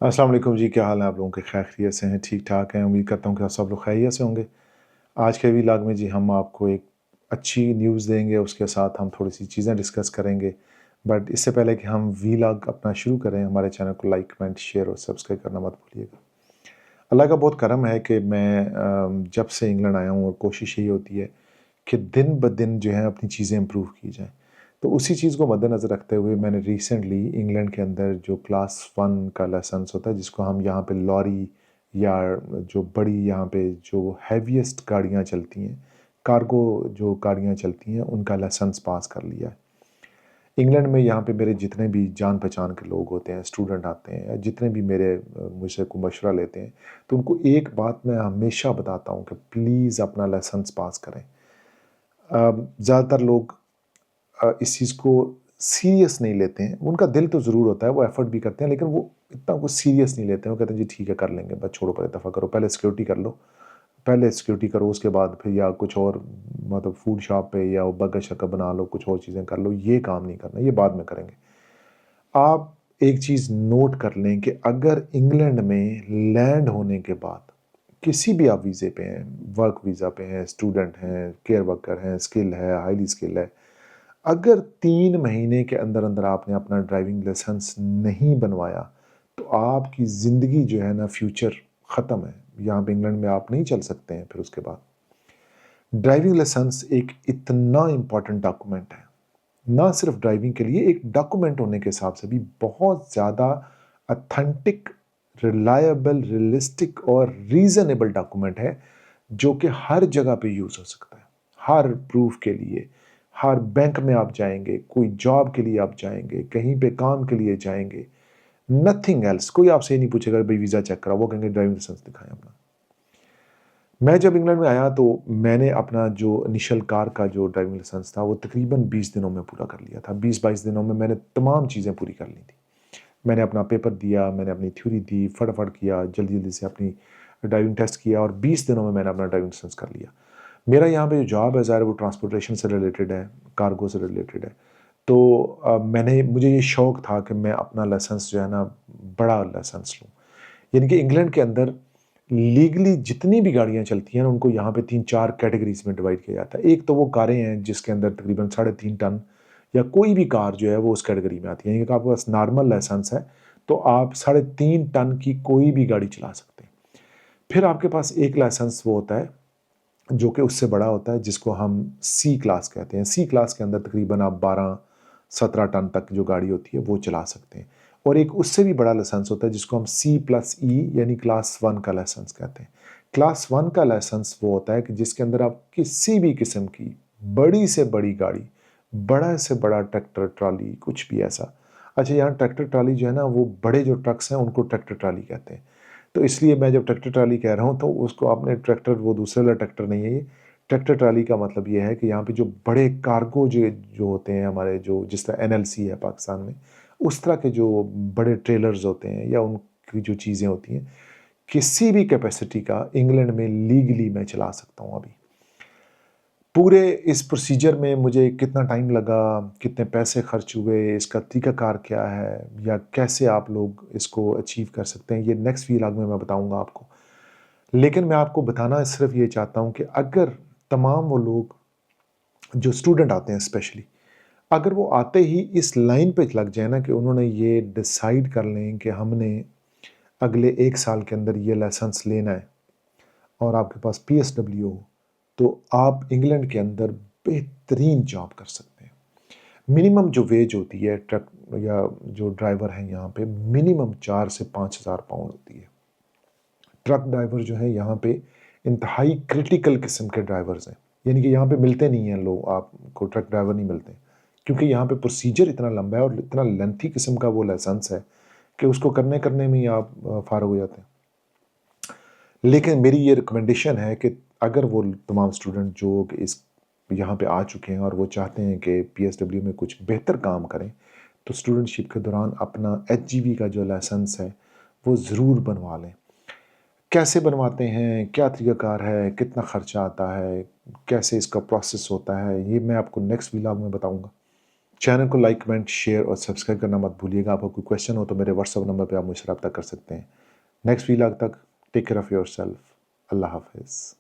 अस्सलाम वालेकुम जी, क्या हाल है आप लोगों के? खैरियत से हैं, ठीक ठाक हैं? उम्मीद करता हूँ कि आप सब लोग खैरियत से होंगे। आज के व्लॉग में जी हम आपको एक अच्छी न्यूज़ देंगे, उसके साथ हम थोड़ी सी चीज़ें डिस्कस करेंगे। बट इससे पहले कि हम व्लॉग अपना शुरू करें, हमारे चैनल को लाइक, कमेंट, शेयर और सब्सक्राइब करना मत भूलिएगा। अल्लाह का बहुत करम है कि मैं जब से इंग्लैंड आया हूँ और कोशिश यही होती है कि दिन ब दिन जो है अपनी चीज़ें इम्प्रूव की जाएँ। तो उसी चीज़ को मद्देनज़र रखते हुए मैंने रिसेंटली इंग्लैंड के अंदर जो क्लास 1 का लाइसेंस होता है, जिसको हम यहाँ पे लॉरी या जो बड़ी यहाँ पे जो हेवीएस्ट गाड़ियाँ चलती हैं, कार्गो जो गाड़ियाँ चलती हैं, उनका लाइसेंस पास कर लिया है। इंग्लैंड में यहाँ पे मेरे जितने भी जान पहचान के लोग होते हैं, स्टूडेंट आते हैं या जितने भी मेरे मुझसे को मशवरा लेते हैं, तो उनको एक बात मैं हमेशा बताता हूँ कि प्लीज़ अपना लाइसेंस पास करें। ज़्यादातर लोग इस चीज़ को सीरियस नहीं लेते हैं। उनका दिल तो ज़रूर होता है, वो एफ़र्ट भी करते हैं, लेकिन वो इतना कुछ सीरियस नहीं लेते हैं। वो कहते हैं जी ठीक है कर लेंगे, बस छोड़ो परे दफ़ा करो, पहले सिक्योरिटी कर लो। पहले सिक्योरिटी करो, उसके बाद फिर या कुछ और मतलब फूड शॉप पे या बर्गर-शर्गर बना लो, कुछ और चीज़ें कर लो, ये काम नहीं करना, ये बाद में करेंगे। आप एक चीज़ नोट कर लें कि अगर इंग्लैंड में लैंड होने के बाद किसी भी आप वीज़े पे हैं, वर्क वीज़ा पे हैं, स्टूडेंट हैं, केयर वर्कर हैं, स्किल है, हाइली स्किल है, अगर 3 महीने के अंदर-अंदर आपने अपना ड्राइविंग लाइसेंस नहीं बनवाया, तो आपकी ज़िंदगी जो है ना फ्यूचर ख़त्म है। यहाँ पे इंग्लैंड में आप नहीं चल सकते हैं फिर उसके बाद। ड्राइविंग लाइसेंस एक इतना इम्पोर्टेंट डॉक्यूमेंट है, ना सिर्फ ड्राइविंग के लिए, एक डॉक्यूमेंट होने के हिसाब से भी बहुत ज़्यादा ऑथेंटिक, रिलायबल, रियलिस्टिक और रीज़नेबल डॉक्यूमेंट है, जो कि हर जगह पे यूज़ हो सकता है। हर प्रूफ़ के लिए, हर बैंक में आप जाएँगे, कोई जॉब के लिए आप जाएँगे, कहीं पे काम के लिए जाएँगे, नथिंग एल्स। कोई आपसे ये नहीं पूछेगा भई वीज़ा चेक कराओ, वो कहेंगे ड्राइविंग लाइसेंस दिखाएँ अपना। मैं जब इंग्लैंड में आया तो मैंने अपना जो इनिशियल कार का जो ड्राइविंग लाइसेंस था वो तकरीबन 20 दिनों में पूरा कर लिया था। 20-22 दिनों में मैंने तमाम चीज़ें पूरी कर ली थी। मैंने अपना पेपर दिया, मैंने अपनी थ्योरी दी, फटाफट किया, जल्दी-जल्दी से अपनी ड्राइविंग टेस्ट किया और 20 दिनों में मैंने अपना ड्राइविंग लाइसेंस कर लिया। मेरा यहाँ पे जो जॉब है ज़ाहिर है वो ट्रांसपोर्टेशन से रिलेटेड है, कार्गो से रिलेटेड है। तो मुझे ये शौक था कि मैं अपना लाइसेंस जो है ना बड़ा लाइसेंस लूँ। यानी कि इंग्लैंड के अंदर लीगली जितनी भी गाड़ियाँ चलती हैं ना, उनको यहाँ पे 3-4 कैटेगरीज़ में डिवाइड किया जाता है। एक तो वो कारें हैं जिसके अंदर तकरीबन 3.5 टन या कोई भी कार जो है वो उस कैटेगरी में आती है। यानी कि आपके पास नॉर्मल लाइसेंस है, तो आप 3.5 टन की कोई भी गाड़ी चला सकते हैं। फिर आपके पास एक लाइसेंस वो होता है, जो कि उससे बड़ा होता है, जिसको हम सी क्लास कहते हैं। सी क्लास के अंदर तकरीबन आप 12-17 टन तक जो गाड़ी होती है वो चला सकते हैं। और एक उससे भी बड़ा लाइसेंस होता है जिसको हम सी प्लस ई यानी क्लास 1 का लाइसेंस कहते हैं। क्लास 1 का लाइसेंस वो होता है कि जिसके अंदर आप किसी भी किस्म की बड़ी से बड़ी गाड़ी, बड़ा से बड़ा ट्रैक्टर ट्रॉली, कुछ भी ऐसा। अच्छा, यहाँ ट्रैक्टर ट्रॉली जो है ना, वो बड़े जो ट्रक्स हैं उनको ट्रैक्टर ट्रॉली कहते हैं। तो इसलिए मैं जब ट्रैक्टर ट्रॉली कह रहा हूँ तो उसको आपने ट्रैक्टर, वो दूसरे वाला ट्रैक्टर नहीं है ये। ट्रैक्टर ट्रॉली का मतलब ये है कि यहाँ पे जो बड़े कार्गो जो जो होते हैं हमारे, जो जिस तरह एनएलसी है पाकिस्तान में, उस तरह के जो बड़े ट्रेलर्स होते हैं या उनकी जो चीज़ें होती हैं, किसी भी कैपेसिटी का इंग्लैंड में लीगली मैं चला सकता हूँ अभी। पूरे इस प्रोसीजर में मुझे कितना टाइम लगा, कितने पैसे खर्च हुए, इसका तरीक़ाकार क्या है या कैसे आप लोग इसको अचीव कर सकते हैं, ये नेक्स्ट व्लॉग में मैं बताऊँगा आपको। लेकिन मैं आपको बताना सिर्फ़ ये चाहता हूँ कि अगर तमाम वो लोग जो स्टूडेंट आते हैं स्पेशली, अगर वो आते ही इस लाइन पे लग जाए ना कि उन्होंने ये डिसाइड कर लें कि हमने अगले 1 साल के अंदर ये लाइसेंस लेना है और आपके पास पीएसडब्ल्यू हो, तो आप इंग्लैंड के अंदर बेहतरीन जॉब कर सकते हैं। मिनिमम जो वेज होती है ट्रक या जो ड्राइवर हैं यहाँ पे, मिनिमम 4 से 5,000 पाउंड होती है। ट्रक ड्राइवर जो है यहाँ पे इंतहाई क्रिटिकल किस्म के ड्राइवर्स हैं। यानी कि यहाँ पे मिलते नहीं हैं लोग, आपको ट्रक ड्राइवर नहीं मिलते। क्योंकि यहाँ पे प्रोसीजर इतना लंबा है और इतना लेंथी किस्म का वो लाइसेंस है कि उसको करने-करने में ही आप फ़ारिग हो जाते हैं। लेकिन मेरी ये रिकमेंडेशन है कि अगर वो तमाम स्टूडेंट जो कि इस यहाँ पे आ चुके हैं और वो चाहते हैं कि पीएसडब्ल्यू में कुछ बेहतर काम करें, तो स्टूडेंटशिप के दौरान अपना एचजीवी का जो लाइसेंस है, वो ज़रूर बनवा लें। कैसे बनवाते हैं, क्या तरीक़ाकार है, कितना ख़र्चा आता है, कैसे इसका प्रोसेस होता है, ये मैं आपको नेक्स्ट व्लॉग में बताऊँगा। چینل کو لائک کمنٹ شیئر اور سبسکرائب کرنا مت بھولیے گا. آپ کو کوئی کویشچن ہو تو میرے واٹس ایپ نمبر پہ آپ مجھ سے رابطہ کر سکتے ہیں. نیکسٹ ویلاگ تک take care of yourself. اللہ حافظ.